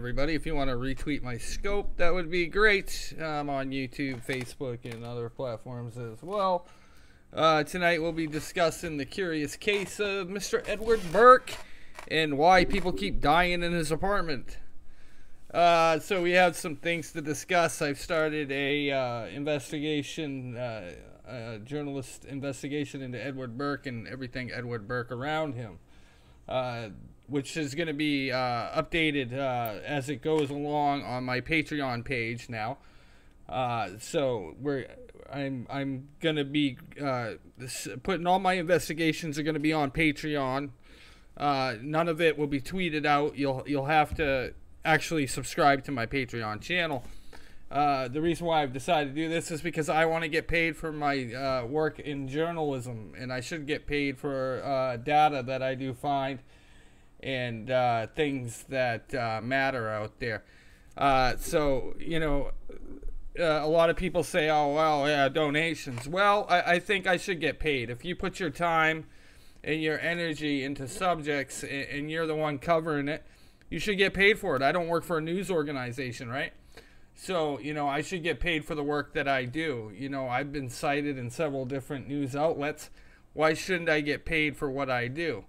everybody. If you want to retweet my scope, that would be great. I'm on YouTube, Facebook, and other platforms as well. Tonight we'll be discussing the curious case of Mr. Edward Burke and why people keep dying in his apartment. So we have some things to discuss. I've started a investigation, journalist investigation into Edward Burke and everything Edward Burke around him, which is going to be updated as it goes along on my Patreon page now. So I'm going to be putting all my investigations are going to be on Patreon. None of it will be tweeted out. You'll have to actually subscribe to my Patreon channel. The reason why I've decided to do this is because I want to get paid for my work in journalism, and I should get paid for data that I do find and things that matter out there. So, you know, a lot of people say, oh, well, yeah, donations. Well, I think I should get paid. If you put your time and your energy into subjects and you're the one covering it, you should get paid for it. I don't work for a news organization, right? So, you know, I should get paid for the work that I do. You know, I've been cited in several different news outlets. Why shouldn't I get paid for what I do?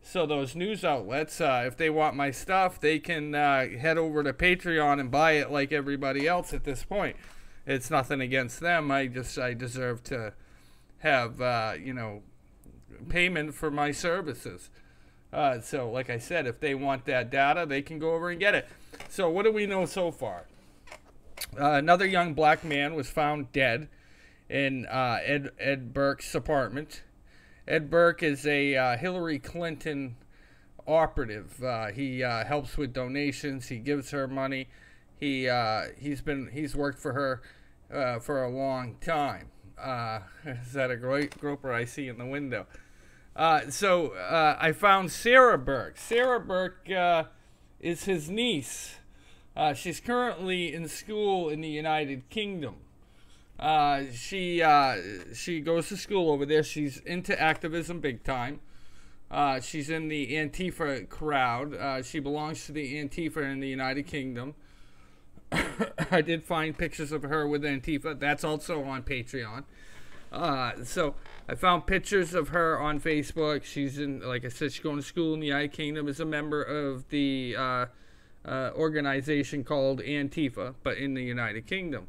So those news outlets, if they want my stuff, they can head over to Patreon and buy it like everybody else at this point. It's nothing against them. I deserve to have, you know, payment for my services. So, like I said, if they want that data, they can go over and get it. So what do we know so far? Another young black man was found dead in Ed Burke's apartment. Ed Burke is a Hillary Clinton operative. He helps with donations. He gives her money. He's worked for her for a long time. Is that a great groper I see in the window? So I found Sarah Burke. Sarah Burke is his niece. She's currently in school in the United Kingdom. She goes to school over there. She's into activism big time. She's in the Antifa crowd. She belongs to the Antifa in the United Kingdom. I did find pictures of her with Antifa. That's also on Patreon. So I found pictures of her on Facebook. She's in, like I said, she's going to school in the United Kingdom, is a member of the organization called Antifa, but in the United Kingdom.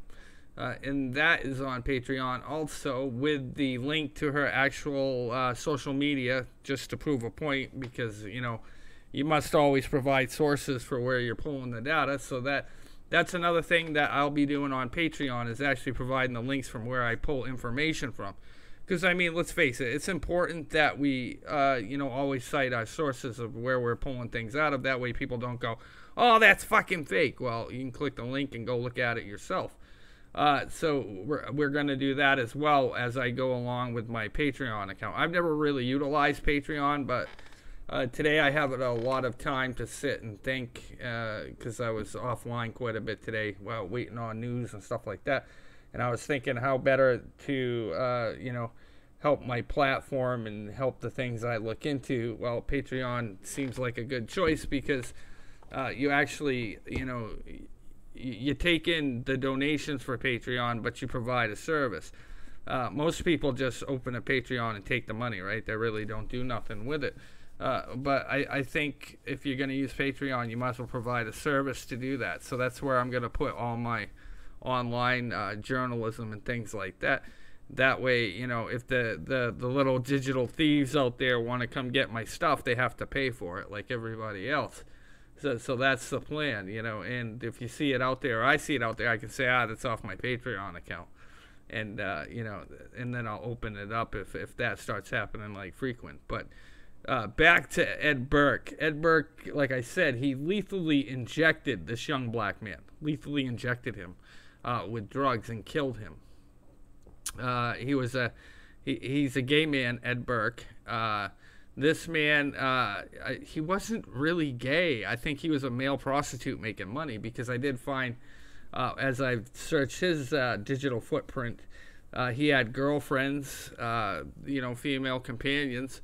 And that is on Patreon also, with the link to her actual social media, just to prove a point, because, you know, you must always provide sources for where you're pulling the data. So that's another thing that I'll be doing on Patreon, is actually providing the links from where I pull information from. Because, I mean, let's face it, it's important that we, you know, always cite our sources of where we're pulling things out of. That way people don't go, oh, that's fucking fake. Well, you can click the link and go look at it yourself. So we're going to do that as well as I go along with my Patreon account. I've never really utilized Patreon, but today I have a lot of time to sit and think, because I was offline quite a bit today while waiting on news and stuff like that. And I was thinking how better to, you know, help my platform and help the things I look into. Well, Patreon seems like a good choice because you actually, you know, you take in the donations for Patreon, but you provide a service. Most people just open a Patreon and take the money, right? They really don't do nothing with it. But I think if you're going to use Patreon, you might as well provide a service to do that. So that's where I'm going to put all my online journalism and things like that. That way, you know, if the little digital thieves out there want to come get my stuff, they have to pay for it like everybody else. So that's the plan, you know. And if you see it out there, or I see it out there, I can say, that's off my Patreon account. And, you know, and then I'll open it up if that starts happening like frequent. But back to Ed Burke. Ed Burke, like I said, he lethally injected this young black man. Lethally injected him with drugs and killed him. He's a gay man, Ed Burke. This man, he wasn't really gay. I think he was a male prostitute making money, because I did find, as I've searched his digital footprint, he had girlfriends, you know, female companions.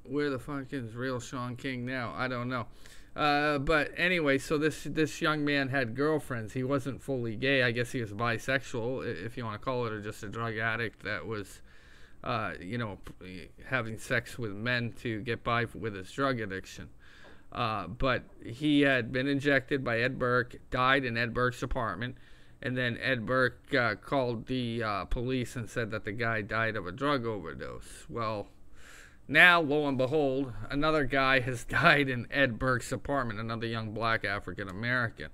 Where the fuck is real Sean King now? I don't know. But anyway, so this young man had girlfriends. He wasn't fully gay. I guess he was bisexual, if you want to call it, or just a drug addict that was, having sex with men to get by with his drug addiction. But he had been injected by Ed Burke, died in Ed Burke's apartment, and then Ed Burke called the police and said that the guy died of a drug overdose. Well, now, lo and behold, another guy has died in Ed Burke's apartment, another young black African American.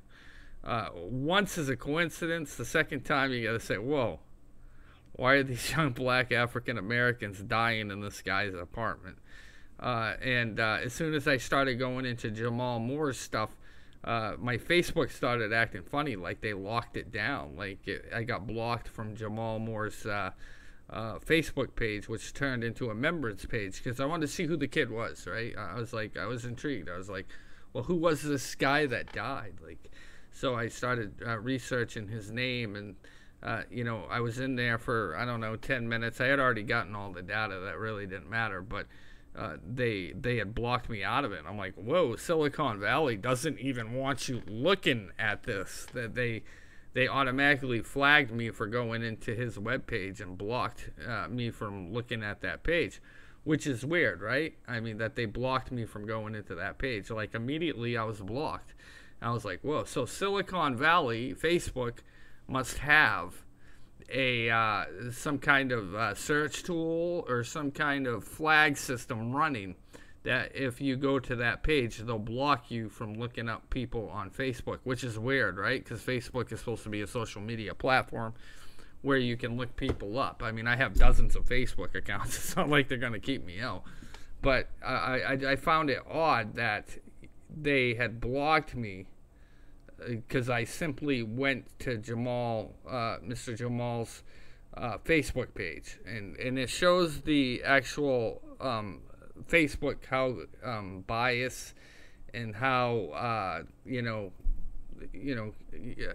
Once is a coincidence. The second time, you got to say, whoa, why are these young black African Americans dying in this guy's apartment? And as soon as I started going into Jamal Moore's stuff, my Facebook started acting funny, like they locked it down. I got blocked from Jamal Moore's Facebook page, which turned into a members page, because I wanted to see who the kid was, right? I was intrigued. I was like, well, who was this guy that died? So I started researching his name, and I was in there for, I don't know, 10 minutes. I had already gotten all the data that really didn't matter, but they had blocked me out of it. I'm like, whoa, Silicon Valley doesn't even want you looking at this. That they automatically flagged me for going into his webpage and blocked me from looking at that page, which is weird, right? I mean, that they blocked me from going into that page. Immediately I was blocked. I was like, whoa, so Silicon Valley, Facebook, must have some kind of search tool or some kind of flag system running, that if you go to that page, they'll block you from looking up people on Facebook, which is weird, right? Because Facebook is supposed to be a social media platform where you can look people up. I mean, I have dozens of Facebook accounts. It's not like they're going to keep me out. But I found it odd that they had blocked me because I simply went to Mr. Jamal's Facebook page. And it shows the actual Facebook, how bias and how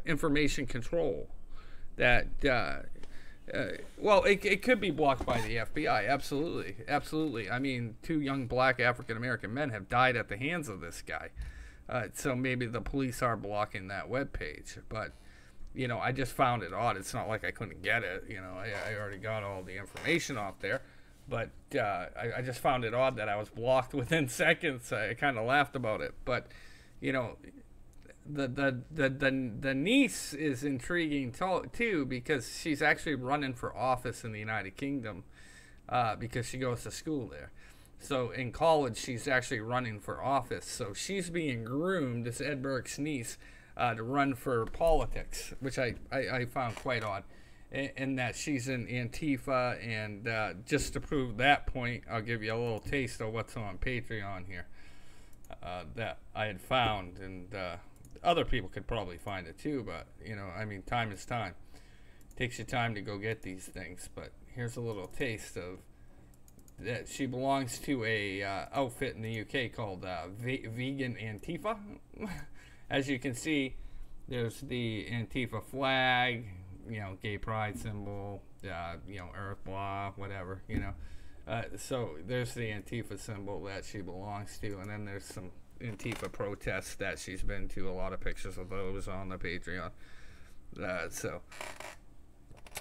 information control that it could be blocked by the FBI. Absolutely. I mean, 2 young black African American men have died at the hands of this guy, so maybe the police are blocking that web page. But I just found it odd. It's not like I couldn't get it. I already got all the information off there. But I just found it odd that I was blocked within seconds. I kind of laughed about it. But, the niece is intriguing too, because she's actually running for office in the United Kingdom because she goes to school there. So in college, she's actually running for office. So she's being groomed, this Ed Burke's niece, to run for politics, which I found quite odd. In that she's in Antifa, and just to prove that point, I'll give you a little taste of what's on Patreon here that I had found, and other people could probably find it too, but I mean, time is time. It takes you time to go get these things. But here's a little taste of that. She belongs to a outfit in the UK called Vegan Antifa. As you can see, there's the Antifa flag, gay pride symbol, Earth, blah, whatever, so there's the Antifa symbol that she belongs to, and then there's some Antifa protests that she's been to, a lot of pictures of those on the Patreon. So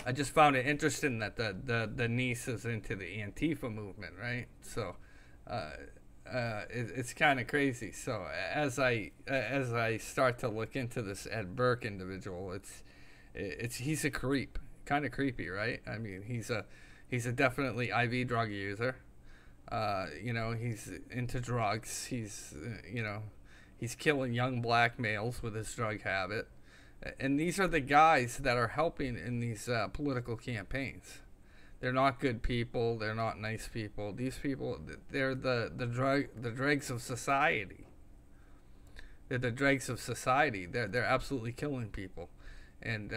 I just found it interesting that the niece is into the Antifa movement, right? So it's kind of crazy. So as I start to look into this Ed Burke individual, he's a creep, kind of creepy, right? I mean, he's a definitely IV drug user. He's into drugs. He's killing young black males with his drug habit. And these are the guys that are helping in these political campaigns. They're not good people. They're not nice people. These people, they're the dregs of society. They're the dregs of society. They're absolutely killing people. And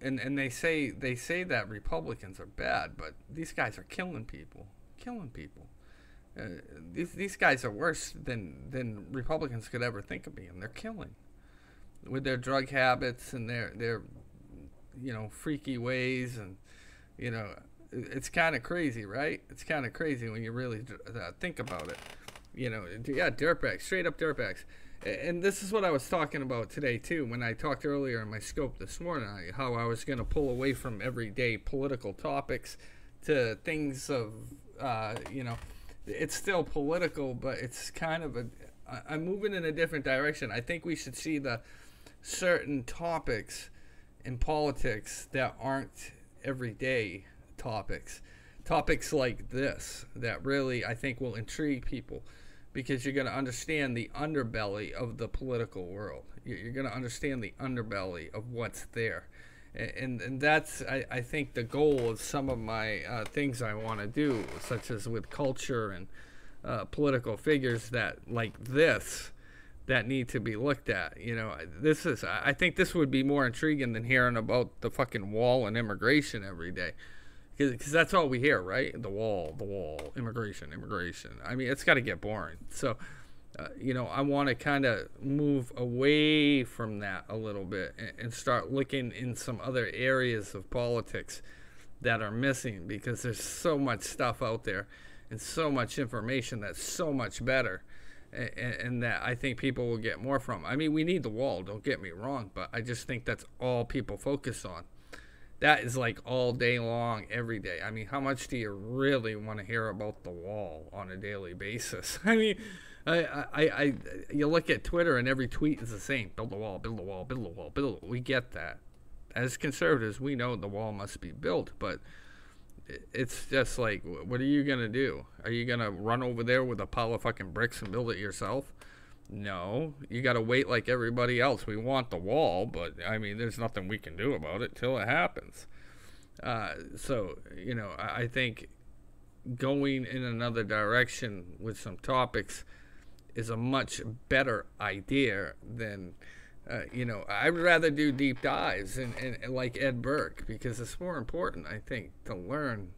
and they say that Republicans are bad, but these guys are killing people. These guys are worse than Republicans could ever think of being. They're killing with their drug habits and their freaky ways, and it's kind of crazy, right? It's kind of crazy when you really think about it. Yeah, dirtbags, straight up dirtbags. And this is what I was talking about today too when I talked earlier in my scope this morning, how I was going to pull away from everyday political topics to things of it's still political, but it's kind of I'm moving in a different direction. I think we should see the certain topics in politics that aren't everyday topics like this that really I think will intrigue people, because you're going to understand the underbelly of the political world. You're going to understand the underbelly of what's there. And that's, I think, the goal of some of my things I want to do, such as with culture and political figures that like this that need to be looked at. I think this would be more intriguing than hearing about the fucking wall and immigration every day. Because that's all we hear, right? The wall, immigration. I mean, it's got to get boring. So, I want to kind of move away from that a little bit and start looking in some other areas of politics that are missing, because there's so much stuff out there and so much information that's so much better, and that I think people will get more from. I mean, we need the wall, don't get me wrong, but I just think that's all people focus on. That is like all day long, every day. I mean, how much do you really want to hear about the wall on a daily basis? I mean, you look at Twitter and every tweet is the same. Build the wall, build the wall, build the wall, build the wall. We get that. As conservatives, we know the wall must be built, but it's just like, what are you going to do? Are you going to run over there with a pile of fucking bricks and build it yourself? No, you got to wait like everybody else. We want the wall, but I mean, there's nothing we can do about it till it happens. So, I think going in another direction with some topics is a much better idea than, I'd rather do deep dives and like Ed Burke, because it's more important, I think, to learn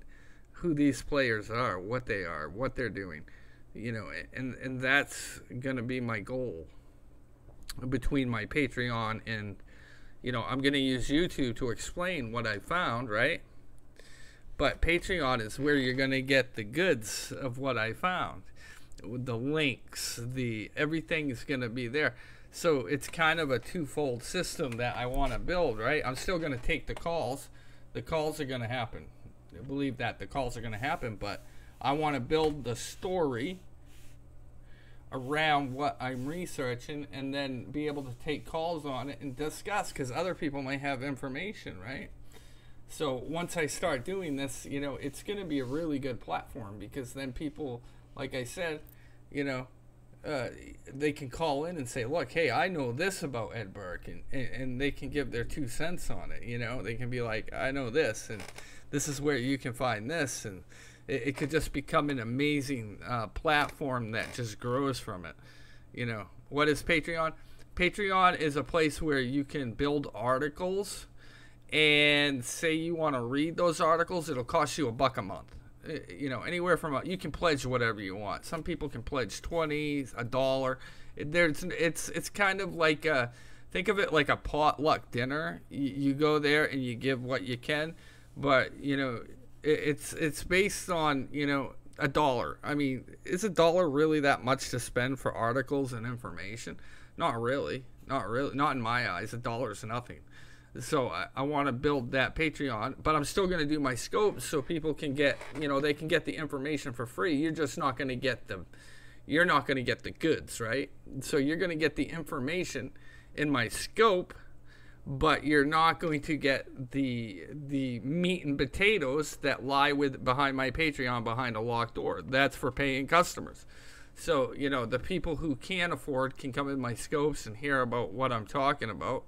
who these players are, what they're doing. And that's going to be my goal between my Patreon and, I'm going to use YouTube to explain what I found, right? But Patreon is where you're going to get the goods of what I found. The links, everything is going to be there. So it's kind of a twofold system that I want to build, right? I'm still going to take the calls. The calls are going to happen. I believe that the calls are going to happen, but I want to build the story around what I'm researching and then be able to take calls on it and discuss, because other people might have information, right? So once I start doing this, it's going to be a really good platform, because then people, like I said, they can call in and say, look, hey, I know this about Ed Burke, and they can give their 2 cents on it. They can be like, I know this, and this is where you can find this, and it could just become an amazing platform that just grows from it. What is Patreon? Patreon is a place where you can build articles, and say you want to read those articles, it'll cost you $1 a month. Anywhere from you can pledge whatever you want. Some people can pledge $20, $1. It's kind of like think of it like a potluck dinner. You go there and you give what you can, but it's based on $1. I mean, is $1 really that much to spend for articles and information? Not really. Not in my eyes. $1 is nothing. So I want to build that Patreon, but I'm still going to do my scopes so people can get, they can get the information for free. You're just not going to get you're not going to get the goods, right? So you're going to get the information in my scope, but you're not going to get the meat and potatoes that lie behind my Patreon behind a locked door. That's for paying customers. So, the people who can afford can come in my scopes and hear about what I'm talking about.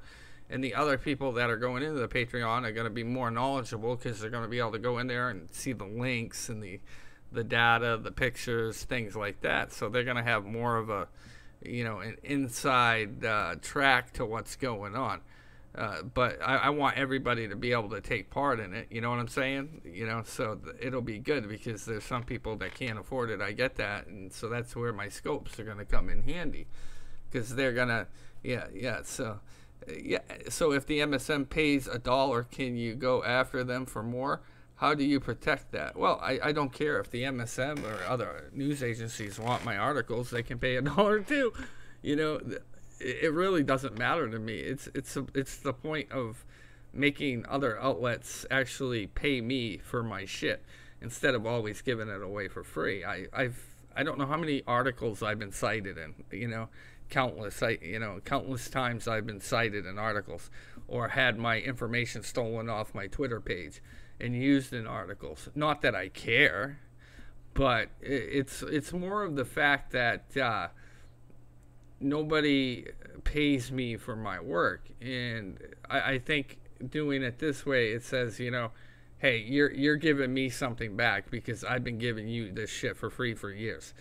And the other people that are going into the Patreon are going to be more knowledgeable, because they're going to be able to go in there and see the links and the data, the pictures, things like that. So they're going to have more of a, an inside track to what's going on. But I want everybody to be able to take part in it. You know what I'm saying? So it'll be good, because there's some people that can't afford it. I get that. And so that's where my scopes are going to come in handy, because they're going to, So if the MSM pays $1, can you go after them for more? How do you protect that? Well, I don't care if the MSM or other news agencies want my articles; they can pay $1 too. You know, it really doesn't matter to me. It's the point of making other outlets actually pay me for my shit instead of always giving it away for free. I don't know how many articles I've been cited in. You know, countless times I've been cited in articles or had my information stolen off my Twitter page and used in articles. Not that I care, but it's more of the fact that nobody pays me for my work, and I think doing it this way, it says, you know, hey, you're giving me something back because I've been giving you this shit for free for years.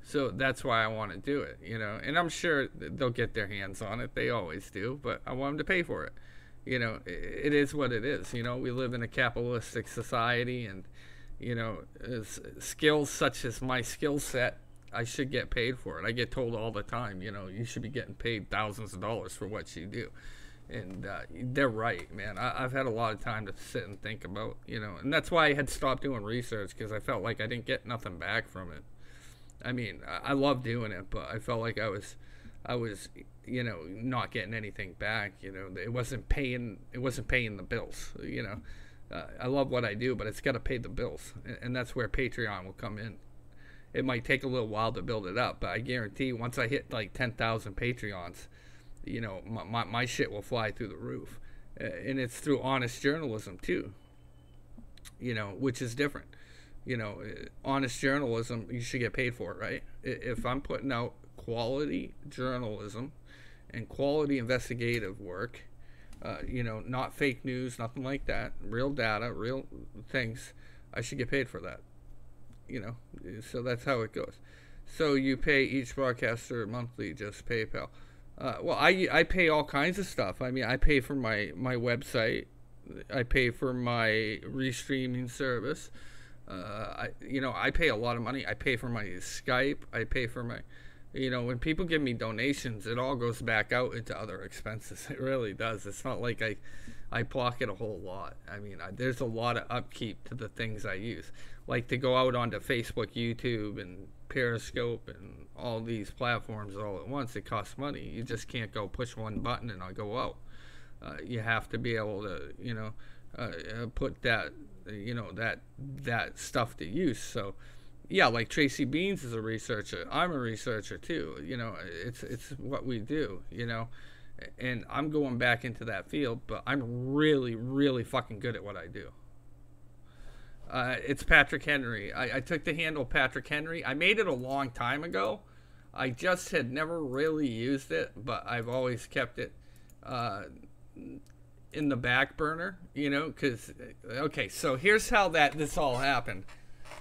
So that's why I want to do it, you know. And I'm sure they'll get their hands on it. They always do, but I want them to pay for it. You know, it is what it is. You know, we live in a capitalistic society, and, you know, skills such as my skill set, I should get paid for it. I get told all the time, you know, you should be getting paid thousands of dollars for what you do. And they're right, man. I've had a lot of time to sit and think about, you know, and that's why I had stopped doing research, because I felt like I didn't get nothing back from it. I mean, I love doing it, but I felt like I was, you know, not getting anything back. You know, it wasn't paying the bills. You know, I love what I do, but it's got to pay the bills, and that's where Patreon will come in. It might take a little while to build it up, but I guarantee once I hit like 10,000 Patreons, you know, my shit will fly through the roof, and it's through honest journalism too. You know, which is different. You know, honest journalism, you should get paid for it, right? If I'm putting out quality journalism and quality investigative work, you know, not fake news, nothing like that, real data, real things, I should get paid for that. You know, so that's how it goes. So you pay each broadcaster monthly, just PayPal. Well, I pay all kinds of stuff. I mean, I pay for my website. I pay for my restreaming service. I pay a lot of money. I pay for my Skype. I pay for my, you know, when people give me donations, it all goes back out into other expenses. It really does. It's not like I pocket a whole lot. I mean, there's a lot of upkeep to the things I use. Like to go out onto Facebook, YouTube, and Periscope, and all these platforms all at once, it costs money. You just can't go push one button and I'll go out. You have to be able to, you know, put that, you know, that stuff to use. So yeah, like Tracy Beans is a researcher. I'm a researcher too. You know, it's what we do, you know, and I'm going back into that field, but I'm really, really fucking good at what I do. It's Patrick Henry. I took the handle Patrick Henry. I made it a long time ago. I just had never really used it, but I've always kept it in the back burner, you know, because, okay, so here's how this all happened.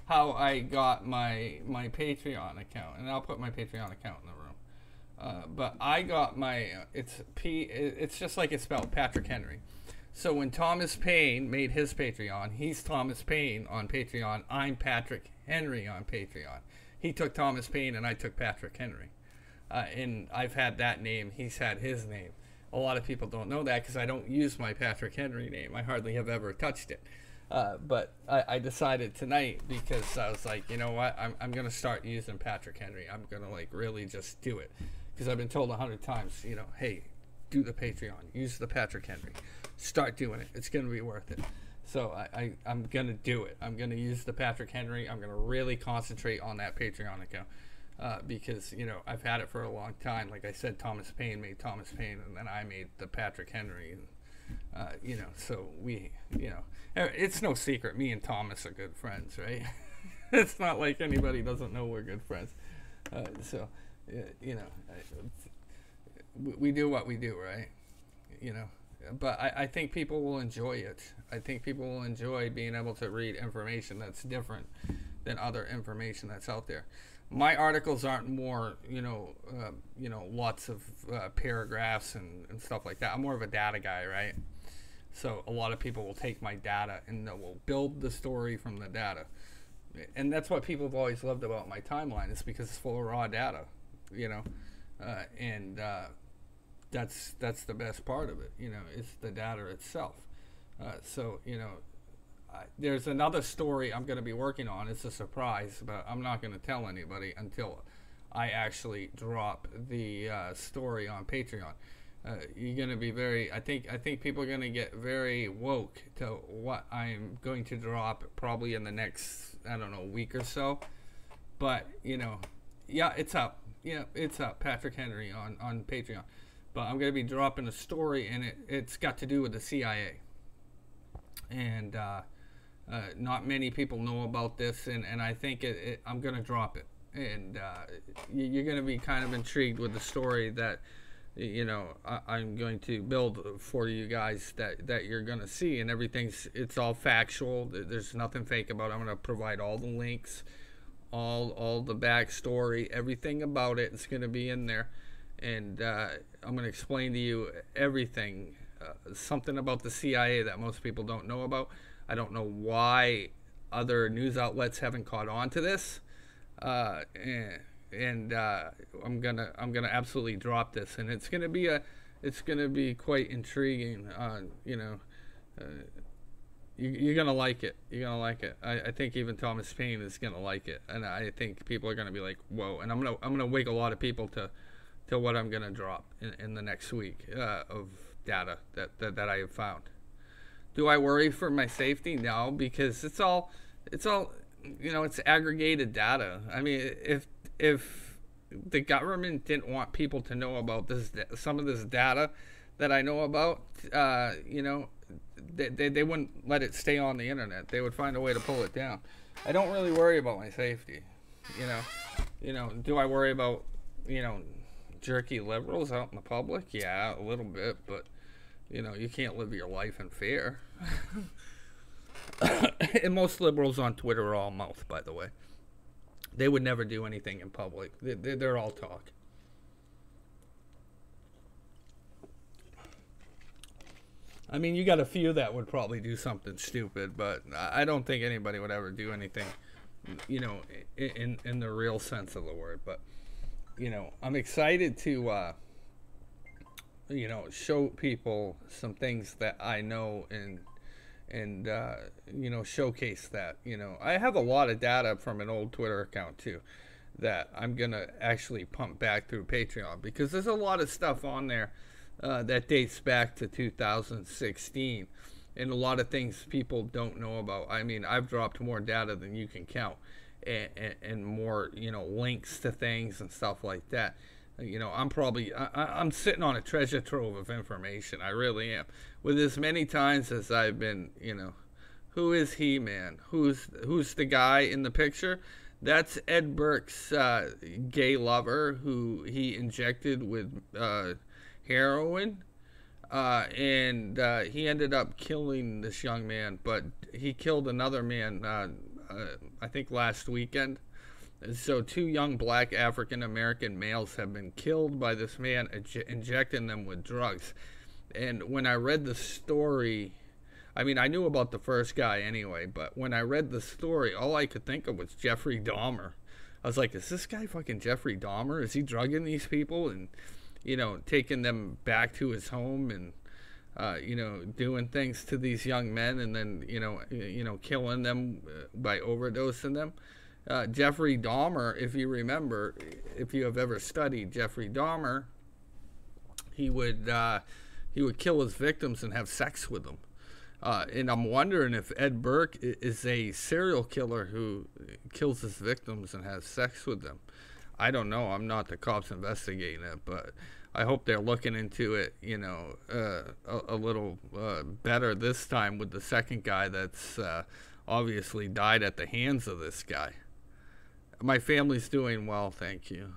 How I got my Patreon account, and I'll put my Patreon account in the room. But I got my, it's just like it's spelled, Patrick Henry. So when Thomas Paine made his Patreon, he's Thomas Paine on Patreon. I'm Patrick Henry on Patreon. He took Thomas Paine and I took Patrick Henry. And I've had that name. He's had his name. A lot of people don't know that because I don't use my Patrick Henry name. I hardly have ever touched it. But I decided tonight, because I was like, you know what? I'm going to start using Patrick Henry. I'm going to like really just do it. Because I've been told 100 times, you know, hey, do the Patreon. Use the Patrick Henry. Start doing it. It's going to be worth it. So I'm going to do it. I'm going to use the Patrick Henry. I'm going to really concentrate on that Patreon account. Because, you know, I've had it for a long time. Like I said, Thomas Paine made Thomas Paine, and then I made the Patrick Henry. And, you know, so we, you know, it's no secret. Me and Thomas are good friends, right? It's not like anybody doesn't know we're good friends. So, you know, we do what we do, right? You know. But I think people will enjoy it. I think people will enjoy being able to read information that's different than other information that's out there. My articles aren't more, you know, lots of paragraphs and stuff like that. I'm more of a data guy, right? So a lot of people will take my data and they will build the story from the data. And that's what people have always loved about my timeline, is because it's full of raw data, you know, and that's the best part of it, you know, it's the data itself. So, you know, there's another story I'm going to be working on. It's a surprise, but I'm not going to tell anybody until I actually drop the story on Patreon. You're going to be very. I think people are going to get very woke to what I'm going to drop probably in the next, I don't know, week or so. But yeah, it's up. Yeah, it's up. Patrick Henry on Patreon. But I'm going to be dropping a story, and it's got to do with the CIA. And not many people know about this, and I think I'm going to drop it. And you're going to be kind of intrigued with the story that I'm going to build for you guys that you're going to see, and it's all factual. There's nothing fake about it. I'm going to provide all the links, all the backstory, everything about it. It's going to be in there, and I'm going to explain to you everything, something about the CIA that most people don't know about. I don't know why other news outlets haven't caught on to this. And I'm gonna absolutely drop this, and it's gonna be quite intriguing. You're gonna like it. You're gonna like it. I think even Thomas Paine is gonna like it, and I think people are gonna be like, whoa. And I'm gonna wake a lot of people to what I'm gonna drop in the next week of data that I have found. Do I worry for my safety? No, because it's all it's aggregated data. I mean, if the government didn't want people to know about some of this data that I know about, they wouldn't let it stay on the internet. They would find a way to pull it down. I don't really worry about my safety. Do I worry about jerky liberals out in the public? Yeah, a little bit, but you can't live your life in fear. And most liberals on Twitter are all mouth, by the way. They would never do anything in public. They're all talk. I mean, you got a few that would probably do something stupid, but I don't think anybody would ever do anything, in the real sense of the word. But, I'm excited to, show people some things that I know and showcase that. I have a lot of data from an old Twitter account too that I'm gonna actually pump back through Patreon, because there's a lot of stuff on there that dates back to 2016, and a lot of things people don't know about. I mean, I've dropped more data than you can count, and more links to things and stuff like that. I'm sitting on a treasure trove of information. I really am. With as many times as I've been, who is he, man? Who's the guy in the picture? That's Ed Burke's gay lover, who he injected with heroin, and he ended up killing this young man. But he killed another man, I think last weekend. So 2 young black African-American males have been killed by this man injecting them with drugs. And when I read the story, I mean, I knew about the first guy anyway, but when I read the story, all I could think of was Jeffrey Dahmer. I was like, is this guy fucking Jeffrey Dahmer? Is he drugging these people and, taking them back to his home and, doing things to these young men, and then, killing them by overdosing them? Jeffrey Dahmer, if you remember, if you have ever studied Jeffrey Dahmer, he would kill his victims and have sex with them. And I'm wondering if Ed Burke is a serial killer who kills his victims and has sex with them. I don't know. I'm not the cops investigating it, but I hope they're looking into it, a little better this time with the second guy that's obviously died at the hands of this guy. My family's doing well, thank you.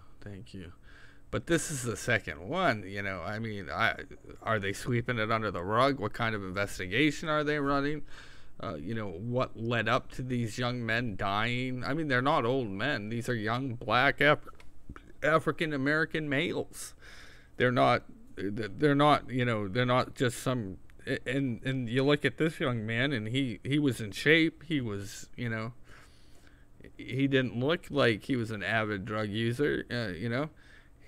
But this is the second one, I mean, are they sweeping it under the rug? What kind of investigation are they running? What led up to these young men dying? I mean, they're not old men. These are young black African-American males. They're not just some, and you look at this young man, and he was in shape. He was, he didn't look like he was an avid drug user,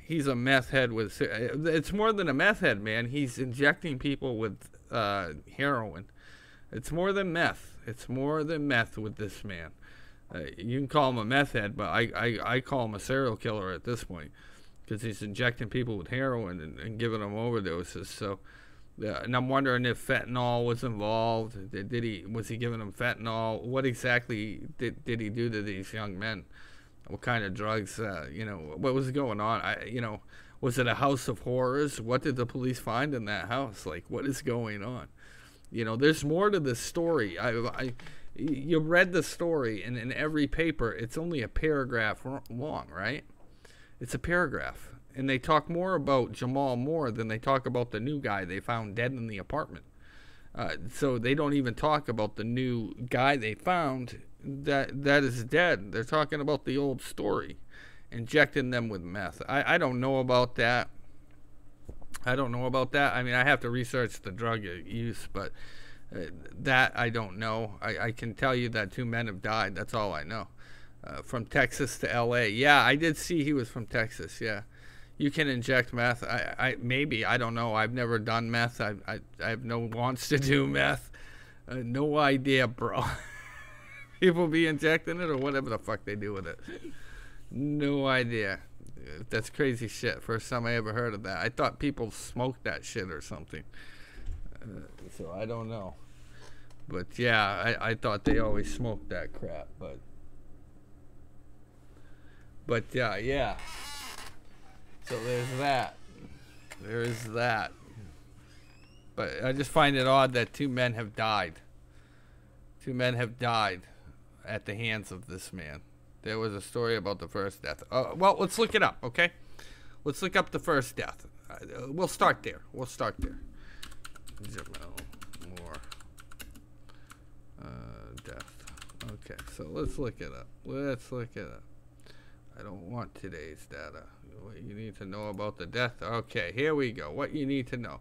He's a meth head with, it's more than a meth head, man. He's injecting people with heroin. It's more than meth. It's more than meth with this man. You can call him a meth head, but I call him a serial killer at this point, because he's injecting people with heroin and giving them overdoses. So, and I'm wondering if fentanyl was involved. Was he giving them fentanyl? What exactly did he do to these young men? What kind of drugs? What was going on? Was it a house of horrors? What did the police find in that house? Like, what is going on? There's more to this story. You read the story, and in every paper, it's only a paragraph long, right? It's a paragraph. And they talk more about Jamal Moore than they talk about the new guy they found dead in the apartment. So they don't even talk about the new guy they found that is dead. They're talking about the old story, injecting them with meth. I don't know about that. I mean, I have to research the drug use, but that I don't know. I can tell you that 2 men have died. That's all I know. From Texas to L.A. Yeah, I did see he was from Texas. Yeah. You can inject meth. Maybe. I don't know. I've never done meth. I have no wants to do meth. No idea, bro. People be injecting it or whatever the fuck they do with it. No idea. That's crazy shit. First time I ever heard of that. I thought people smoked that shit or something. So I don't know. But yeah, I thought they always smoked that crap. But yeah. So there's that. But I just find it odd that 2 men have died. 2 men have died at the hands of this man. There was a story about the first death. Well, let's look it up, okay? Let's look up the first death. We'll start there. Jamal Moore. Death. Okay, so let's look it up. I don't want today's data. What you need to know about the death. Okay, here we go. What you need to know.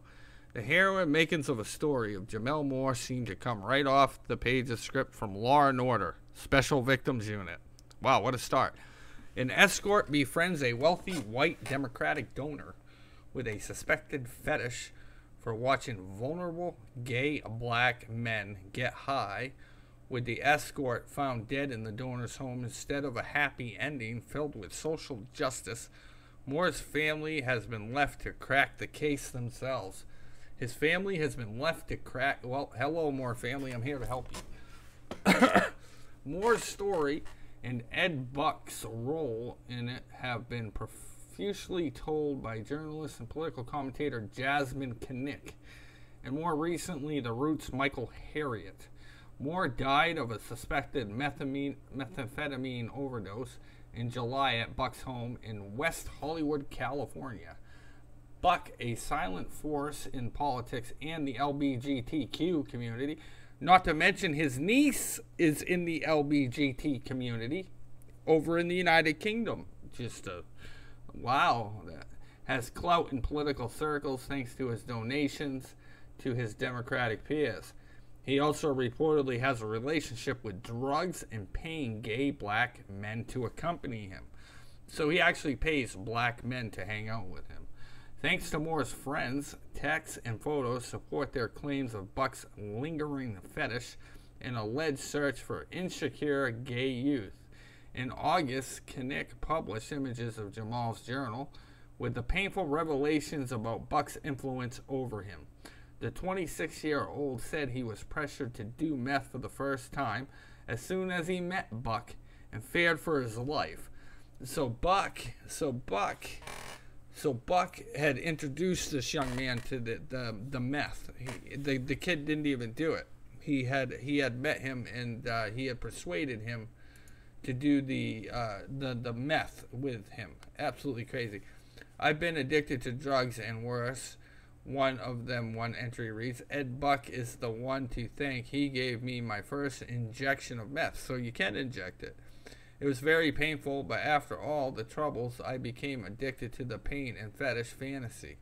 The harrowing makings of a story of Jamal Moore seem to come right off the page of script from Law & Order, Special Victims Unit. Wow, what a start. An escort befriends a wealthy white Democratic donor with a suspected fetish for watching vulnerable gay black men get high, with the escort found dead in the donor's home instead of a happy ending filled with social justice. Moore's family has been left to crack the case themselves. His family has been left to crack. Well, hello, Moore family. I'm here to help you. Moore's story and Ed Buck's role in it have been profusely told by journalist and political commentator Jasmine Kinnick, and more recently, The Root's Michael Harriot. Moore died of a suspected methamphetamine overdose in July at Buck's home in West Hollywood, California. Buck, a silent force in politics and the LGBTQ community, not to mention his niece is in the LGBT community over in the United Kingdom. Wow. Has clout in political circles thanks to his donations to his Democratic peers. He also reportedly has a relationship with drugs and paying gay black men to accompany him. So he actually pays black men to hang out with him. Thanks to Moore's friends, texts and photos support their claims of Buck's lingering fetish and alleged search for insecure gay youth. In August, Kinnick published images of Jamal's journal with the painful revelations about Buck's influence over him. The 26-year-old said he was pressured to do meth for the first time as soon as he met Buck and feared for his life. So Buck had introduced this young man to the meth. The kid didn't even do it. He had met him and he had persuaded him to do the meth with him. Absolutely crazy. I've been addicted to drugs and worse. One entry reads, Ed Buck is the one to thank. He gave me my first injection of meth. So you can inject it. It was very painful, but after all the troubles, I became addicted to the pain and fetish fantasy.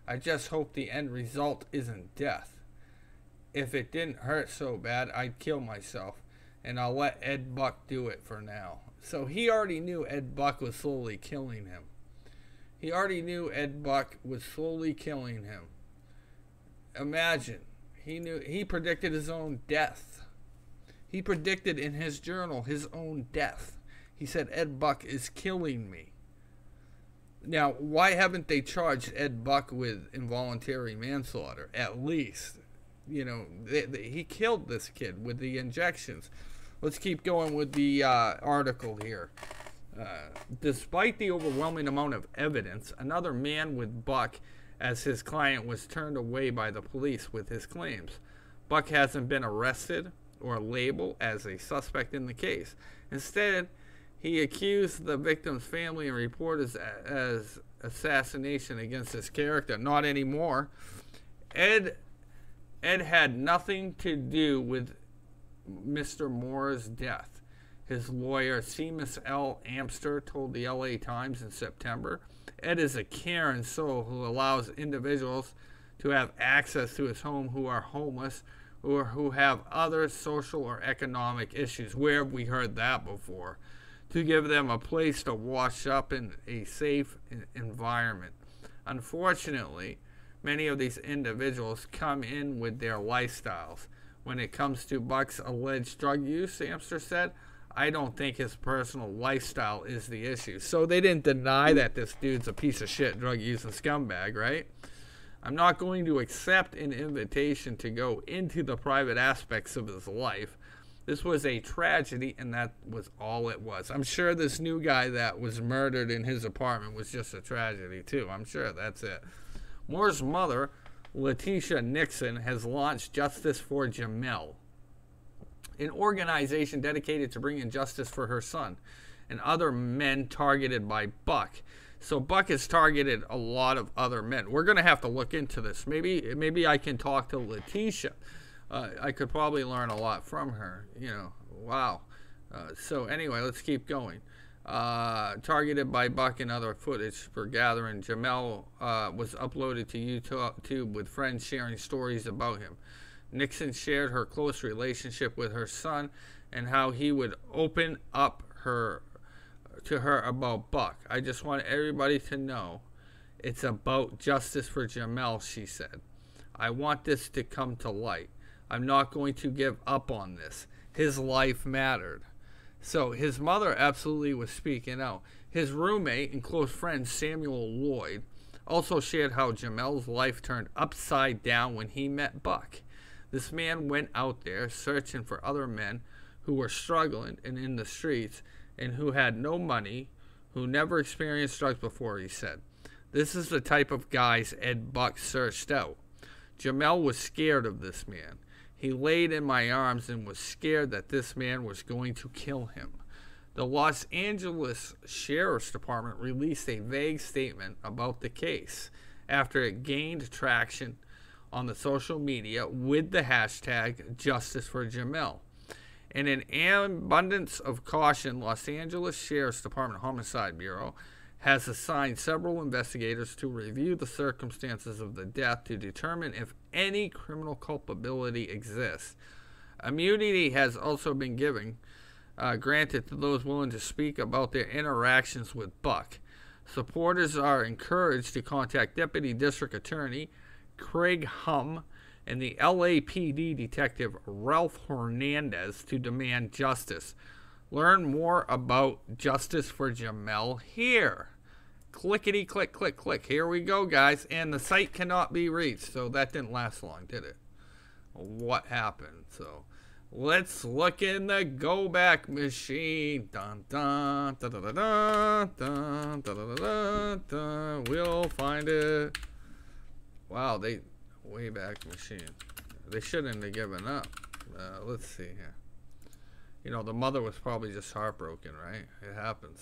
I just hope the end result isn't death. If it didn't hurt so bad, I'd kill myself, and I'll let Ed Buck do it for now. So he already knew Ed Buck was slowly killing him. Imagine, He predicted his own death. He predicted in his journal his own death. He said, Ed Buck is killing me. Now, why haven't they charged Ed Buck with involuntary manslaughter? At least, you know, he killed this kid with the injections. Let's keep going with the article here. Despite the overwhelming amount of evidence, another man with Buck as his client was turned away by the police with his claims. Buck hasn't been arrested or labeled as a suspect in the case. Instead, he accused the victim's family and reporters as assassination against his character. Not anymore. Ed had nothing to do with Mr. Moore's death. His lawyer, Seamus L. Amster, told the LA Times in September, Ed is a caring soul who allows individuals to have access to his home who are homeless or who have other social or economic issues. Where have we heard that before? To give them a place to wash up in a safe environment. Unfortunately, many of these individuals come in with their lifestyles. When it comes to Buck's alleged drug use, Amster said, I don't think his personal lifestyle is the issue. So they didn't deny that this dude's a piece of shit, drug using scumbag, right? I'm not going to accept an invitation to go into the private aspects of his life. This was a tragedy, and that was all it was. I'm sure this new guy that was murdered in his apartment was just a tragedy, too. I'm sure that's it. Moore's mother, Letitia Nixon, has launched Justice for Jamel, an organization dedicated to bringing justice for her son and other men targeted by Buck. So Buck has targeted a lot of other men. We're going to have to look into this. Maybe I can talk to Letitia. I could probably learn a lot from her. You know, wow. So anyway, let's keep going. Targeted by Buck and other footage for gathering. Jamel was uploaded to YouTube with friends sharing stories about him. Nixon shared her close relationship with her son and how he would open up to her about Buck. I just want everybody to know it's about justice for Jamel, she said. I want this to come to light. I'm not going to give up on this. His life mattered. So his mother absolutely was speaking out. His roommate and close friend Samuel Lloyd also shared how Jamel's life turned upside down when he met Buck. This man went out there searching for other men who were struggling and in the streets and who had no money, who never experienced drugs before, he said. This is the type of guys Ed Buck searched out. Jamel was scared of this man. He laid in my arms and was scared that this man was going to kill him. The Los Angeles Sheriff's Department released a vague statement about the case after it gained traction on the social media with the hashtag Justice for Jamel. In an abundance of caution, Los Angeles Sheriff's Department Homicide Bureau has assigned several investigators to review the circumstances of the death to determine if any criminal culpability exists. Immunity has also been granted to those willing to speak about their interactions with Buck. Supporters are encouraged to contact Deputy District Attorney Craig Hum and the LAPD detective Ralph Hernandez to demand justice. Learn more about Justice for Jamel here. Clickety click click click. Here we go, guys. And the site cannot be reached. So that didn't last long, did it? What happened? So let's look in the go back machine. Dun dun dun dun dun dun dun dun dun dun. We'll find it. Wow, way back machine. They shouldn't have given up. Let's see here. You know, the mother was probably just heartbroken, right? It happens.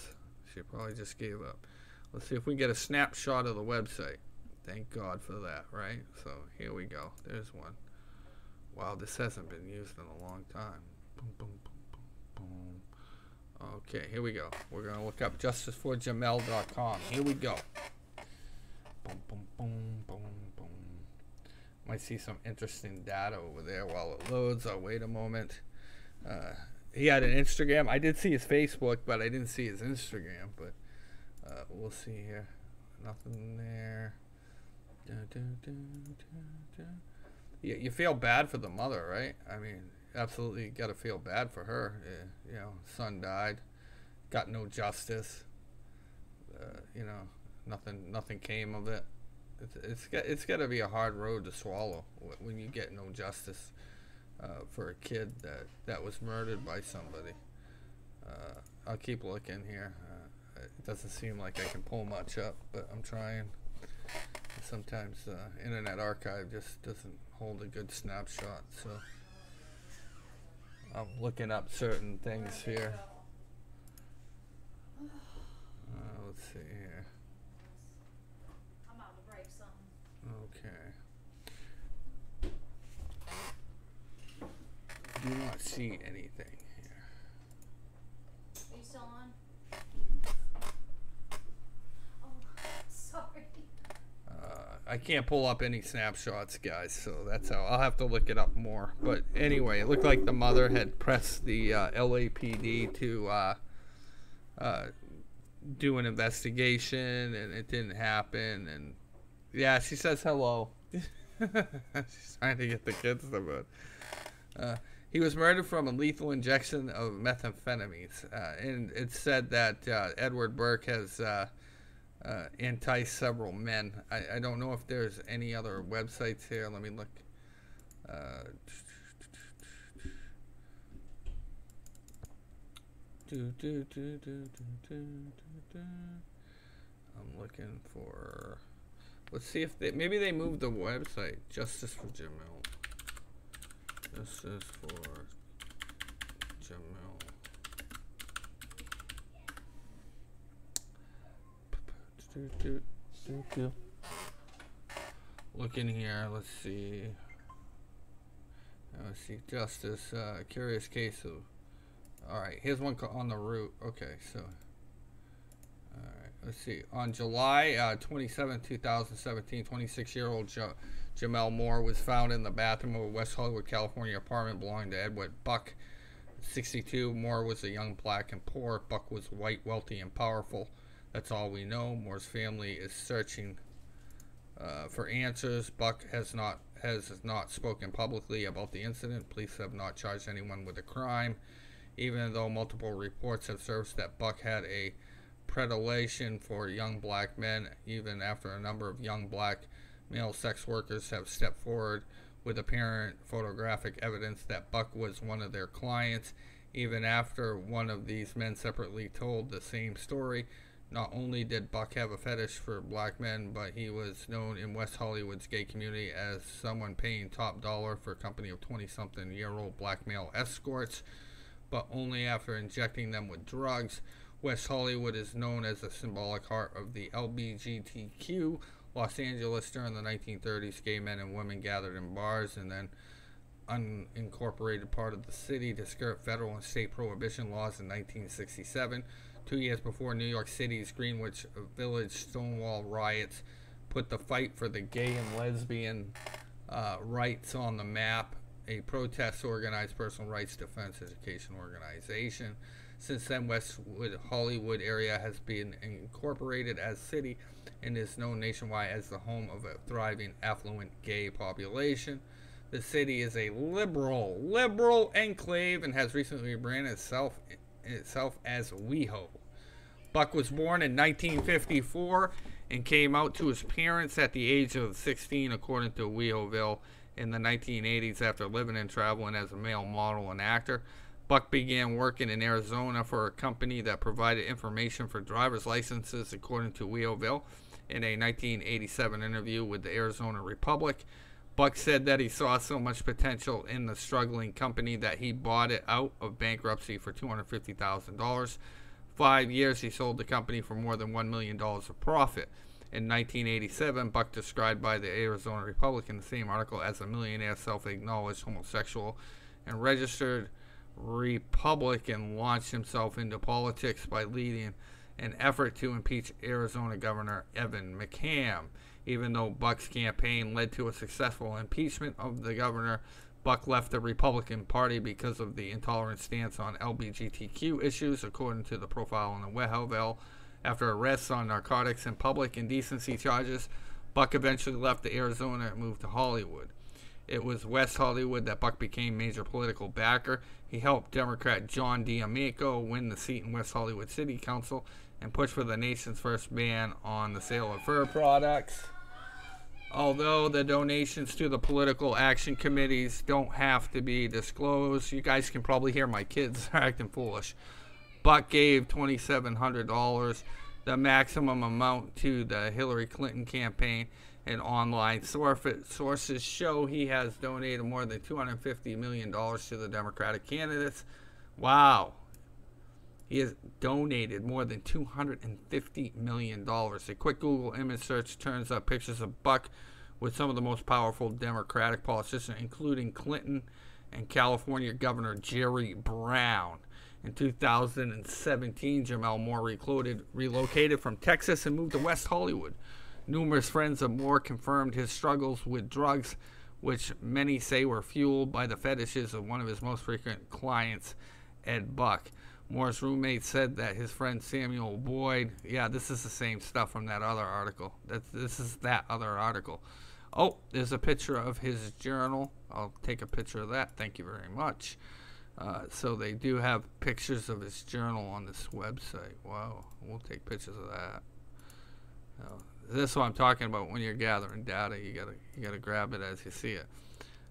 She probably just gave up. Let's see if we get a snapshot of the website. Thank God for that, right? So here we go. There's one. Wow, this hasn't been used in a long time. Boom, boom, boom, boom, boom. Okay, here we go. We're going to look up justiceforjamel.com. Here we go. Boom, boom, boom, boom, boom. Might see some interesting data over there while it loads. I'll wait a moment. He had an Instagram. I did see his Facebook, but I didn't see his Instagram. But we'll see here. Nothing there. you feel bad for the mother, right? I mean, absolutely got to feel bad for her. You know, son died, got no justice. You know, nothing came of it. It's got to be a hard road to swallow when you get no justice for a kid that was murdered by somebody. I'll keep looking here. It doesn't seem like I can pull much up, but I'm trying. Sometimes Internet Archive just doesn't hold a good snapshot, so I'm looking up certain things here. Let's see here. I'm out to break something. Okay. Do not see anything here. Are you still on? Oh, sorry. I can't pull up any snapshots, guys, so that's how I'll have to look it up more. But anyway, it looked like the mother had pressed the LAPD to do an investigation, and it didn't happen. And yeah, she says hello. She's trying to get the kids to vote. He was murdered from a lethal injection of methamphetamines, and it's said that Edward Burke has enticed several men. I don't know if there's any other websites here. Let me look. I'm looking for. Let's see if maybe they moved the website. Justice for Jamil. Justice for Jamil. Look in here. Let's see. Let's see. Justice. Curious case of. All right. Here's one on the route. Okay. So. All right. Let's see. On July 27, 2017, 26-year-old Jamel Moore was found in the bathroom of a West Hollywood, California apartment belonging to Edward Buck, 62. Moore was a young black and poor. Buck was white, wealthy, and powerful. That's all we know. Moore's family is searching for answers. Buck has not spoken publicly about the incident. Police have not charged anyone with a crime, even though multiple reports have surfaced that Buck had a predilection for young black men, even after a number of young black male sex workers have stepped forward with apparent photographic evidence that Buck was one of their clients. Even after one of these men separately told the same story, not only did Buck have a fetish for black men, but he was known in West Hollywood's gay community as someone paying top dollar for a company of 20-something-year-old black male escorts, but only after injecting them with drugs. West Hollywood is known as the symbolic heart of the LGBTQ. Los Angeles during the 1930s, gay men and women gathered in bars and then unincorporated part of the city to skirt federal and state prohibition laws in 1967. 2 years before New York City's Greenwich Village Stonewall riots put the fight for the gay and lesbian rights on the map, a protest organized personal rights defense education organization. Since then, West Hollywood area has been incorporated as city and is known nationwide as the home of a thriving, affluent gay population. The city is a liberal enclave and has recently rebranded itself as WeHo. Buck was born in 1954 and came out to his parents at the age of 16, according to WeHoville, in the 1980s after living and traveling as a male model and actor. Buck began working in Arizona for a company that provided information for driver's licenses, according to WeHoville, in a 1987 interview with the Arizona Republic. Buck said that he saw so much potential in the struggling company that he bought it out of bankruptcy for $250,000. 5 years, he sold the company for more than $1 million of profit. In 1987, Buck, described by the Arizona Republic in the same article as a millionaire, self-acknowledged homosexual, and registered Republican, launched himself into politics by leading an effort to impeach Arizona Governor Evan McCam. Even though Buck's campaign led to a successful impeachment of the governor, Buck left the Republican Party because of the intolerant stance on LGBTQ issues, according to the profile in the WeHoville. After arrests on narcotics and public indecency charges, Buck eventually left Arizona and moved to Hollywood. It was West Hollywood that Buck became major political backer. He helped Democrat John D'Amico win the seat in West Hollywood City Council and push for the nation's first ban on the sale of fur products. Although the donations to the political action committees don't have to be disclosed, you guys can probably hear my kids acting foolish. Buck gave $2,700, the maximum amount to the Hillary Clinton campaign, and online sources show he has donated more than $250 million to the Democratic candidates. Wow. He has donated more than $250 million. A quick Google image search turns up pictures of Buck with some of the most powerful Democratic politicians, including Clinton and California Governor Jerry Brown. In 2017, Jamel Moore relocated from Texas and moved to West Hollywood. Numerous friends of Moore confirmed his struggles with drugs, which many say were fueled by the fetishes of one of his most frequent clients, Ed Buck. Moore's roommate said that his friend Samuel Boyd, yeah, this is the same stuff from that other article. This is that other article. Oh, there's a picture of his journal. I'll take a picture of that. Thank you very much. So they do have pictures of his journal on this website. Wow, we'll take pictures of that. This is what I'm talking about when you're gathering data. You gotta grab it as you see it.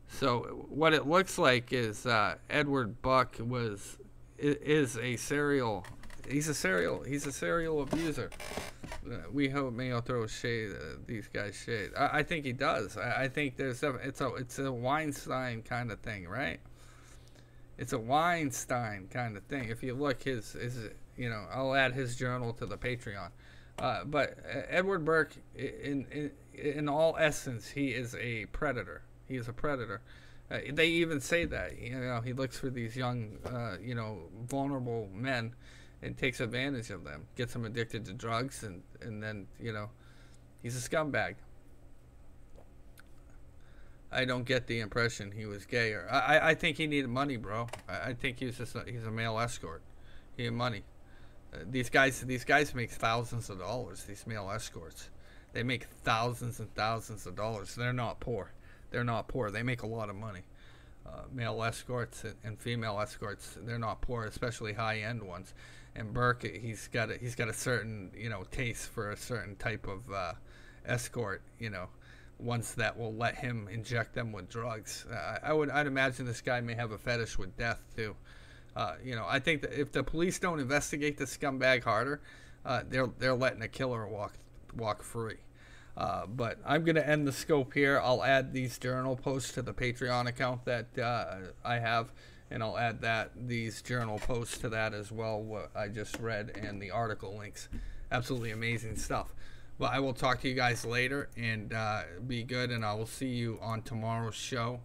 So what it looks like is Edward Buck is a serial. He's a serial abuser. We hope Mayo throws shade. These guys shade. I think he does. I think it's a Weinstein kind of thing, right? It's a Weinstein kind of thing. If you look I'll add his journal to the Patreon. But Edward Burke, in all essence, he is a predator. He is a predator. They even say that, he looks for these young, vulnerable men and takes advantage of them, gets them addicted to drugs, and then, he's a scumbag. I don't get the impression he was gay. I think he needed money, bro. I think he's a male escort. He had money. These guys make thousands of dollars. These male escorts, they make thousands and thousands of dollars. They're not poor. They make a lot of money. Male escorts and female escorts, they're not poor, especially high-end ones. And Burke, he's got a certain taste for a certain type of escort. Ones that will let him inject them with drugs. I'd imagine this guy may have a fetish with death too. I think that if the police don't investigate this scumbag harder, they're letting a killer walk free. But I'm going to end the scope here. I'll add these journal posts to the Patreon account that I have, and I'll add these journal posts to that as well, what I just read, and the article links. Absolutely amazing stuff. But I will talk to you guys later, and be good, and I will see you on tomorrow's show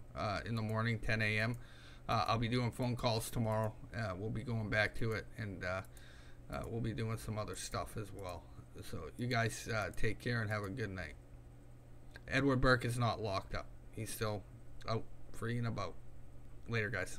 in the morning, 10 a.m. I'll be doing phone calls tomorrow. We'll be going back to it, and we'll be doing some other stuff as well. So you guys take care and have a good night. Edward Burke is not locked up. He's still out free and about. Later, guys.